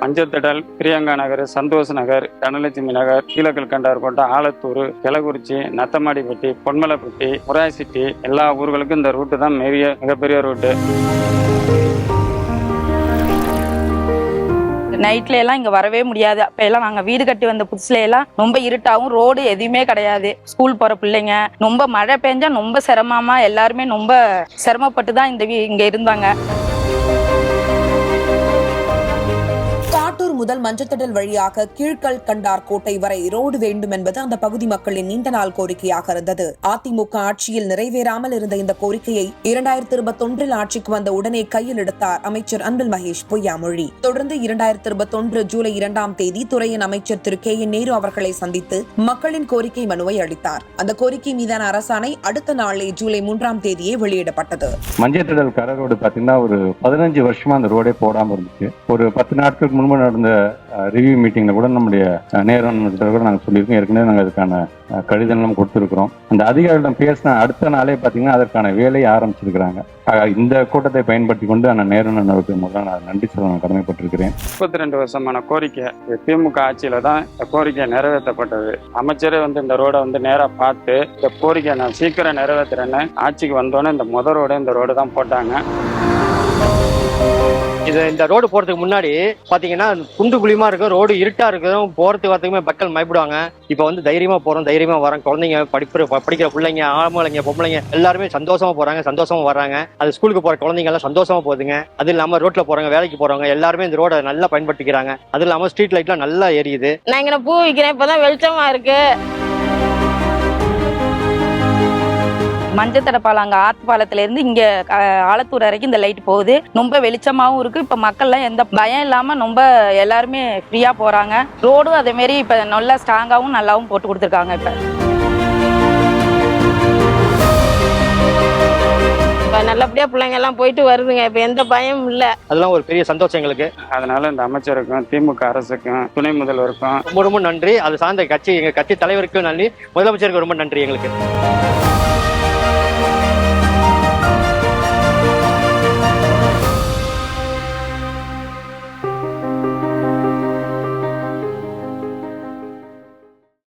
மஞ்சத்திடல், பிரியங்கா நகர், சந்தோஷ் நகர், தனலட்சுமி நகர், கீழக்கல்கண்டார் கோட்டை, ஆலத்தூர், கிளக்குறிச்சி, நத்தமாடிப்பட்டி, பொன்மலைப்பட்டி, முராய்சிட்டி எல்லா ஊர்களுக்கும் இந்த ரூட்டு தான் மிகப்பெரிய ரூட்டு. நைட்ல எல்லாம் இங்க வரவே முடியாது. அப்ப எல்லாம் நாங்க வீடு கட்டி வந்த புதுசுல எல்லாம் ரொம்ப இருட்டாவும், ரோடு எதுவுமே கிடையாது. ஸ்கூல் போற பிள்ளைங்க ரொம்ப மழை பெஞ்சா ரொம்ப சிரமமா எல்லாருமே ரொம்ப சிரமப்பட்டு தான் இங்க இருந்தாங்க. காட்டூர் முதல் மஞ்சத்திடல் வழியாக கீழ்கல்கண்டார் கோட்டை வரை ரோடு வேண்டும் என்பது அந்த பகுதி மக்களின் நீண்ட நாள் கோரிக்கையாக இருந்தது. அதிமுக ஆட்சியில் நிறைவேறாமல் இருந்த இந்த கோரிக்கையை 2021 ஆட்சிக்கு வந்த உடனே கையில் எடுத்தார் அமைச்சர் அன்பில் மகேஷ் பொய்யாமொழி. தொடர்ந்து 2021 ஜூலை 2 துறையின் அமைச்சர் திரு கே என் நேரு அவர்களை சந்தித்து மக்களின் கோரிக்கை மனுவை அளித்தார். அந்த கோரிக்கை மீதான அரசாணை அடுத்த நாளே ஜூலை 3 வெளியிடப்பட்டது. மஞ்சத்திடல் கரை ரோடு பாத்தீங்கன்னா ஒரு 15 வருஷமா அந்த ரோடே போடாம இருந்துச்சு. ஒரு 10 நாட்களுக்கு முன்பு நடந்த ரிவ்யூ மீட்டிங்ல கூட நம்முடைய நேரம் கூட நாங்கள் சொல்லியிருக்கோம். ஏற்கனவே நாங்கள் அதுக்கான கடிதங்களும் கொடுத்துருக்கிறோம். அந்த அதிகாரிகளிடம் பேசின அடுத்த நாளே பார்த்தீங்கன்னா அதற்கான வேலையை ஆரம்பிச்சிருக்கிறாங்க. இந்த கூட்டத்தை பயன்படுத்தி கொண்டு அந்த நேரம் முதல்ல நான் நன்றி சொல்ல நான் கடமைப்பட்டிருக்கிறேன். 32 வருஷமான கோரிக்கை திமுக ஆட்சியில தான் இந்த கோரிக்கை நிறைவேற்றப்பட்டது. அமைச்சரே இந்த ரோடை நேரா பார்த்து இந்த கோரிக்கை நான் சீக்கிரம் நிறைவேற்றுறேன்னு ஆட்சிக்கு வந்தோன்னே இந்த ரோடு தான் போட்டாங்க. இந்த ரோடு போறதுக்கு முன்னாடி பாத்தீங்கன்னா குண்டு குழிமா இருக்கும், ரோடு இருட்டா இருக்கும், போறதுக்கு வரதுக்குமே மக்கள் பயப்படுவாங்க. இப்ப தைரியமா போறோம், தைரியமா வரோம். குழந்தைங்க படிக்கிற பிள்ளைங்க, ஆம்பளைங்க, பொம்பளைங்க எல்லாருமே சந்தோஷமா போறாங்க, சந்தோஷமா வர்றாங்க. அது ஸ்கூலுக்கு போற குழந்தைங்க எல்லாம் சந்தோஷமா போகுதுங்க. அது இல்லாம ரோட்ல போறவங்க, வேலைக்கு போறவங்க எல்லாருமே இந்த ரோட நல்லா பயன்படுத்திக்கிறாங்க. அது இல்லாம ஸ்ட்ரீட் லைட் எல்லாம் நல்லா எரியுது. நான் இங்க பூ விற்கிறேன், இப்பதான் வெளிச்சமா இருக்கு. மஞ்சத்தடப்பாலம் அங்க ஆத்துப்பாலத்துல இருந்து இங்க ஆலத்தூர் வரைக்கும் இந்த லைட் போகுது. ரொம்ப வெளிச்சமாவும் இருக்கு. இப்ப மக்கள்லாம் எந்த பயம் இல்லாம ரொம்ப எல்லாருமே ஃப்ரீயா போறாங்க. ரோடும் அதே மாதிரி இப்ப நல்லா ஸ்ட்ராங்காவும் நல்லாவும் போட்டு கொடுத்துருக்காங்க. இப்ப நல்லபடியா பிள்ளைங்க எல்லாம் போயிட்டு வருதுங்க. இப்ப எந்த பயமும் இல்ல. அதெல்லாம் ஒரு பெரிய சந்தோஷம் எங்களுக்கு. அதனால இந்த அமைச்சருக்கும், திமுக அரசுக்கும், துணை முதல்வருக்கும் ரொம்ப ரொம்ப நன்றி. அது சார்ந்த கட்சி, எங்க கட்சி தலைவருக்கும் நன்றி, முதலமைச்சருக்கு ரொம்ப நன்றி எங்களுக்கு.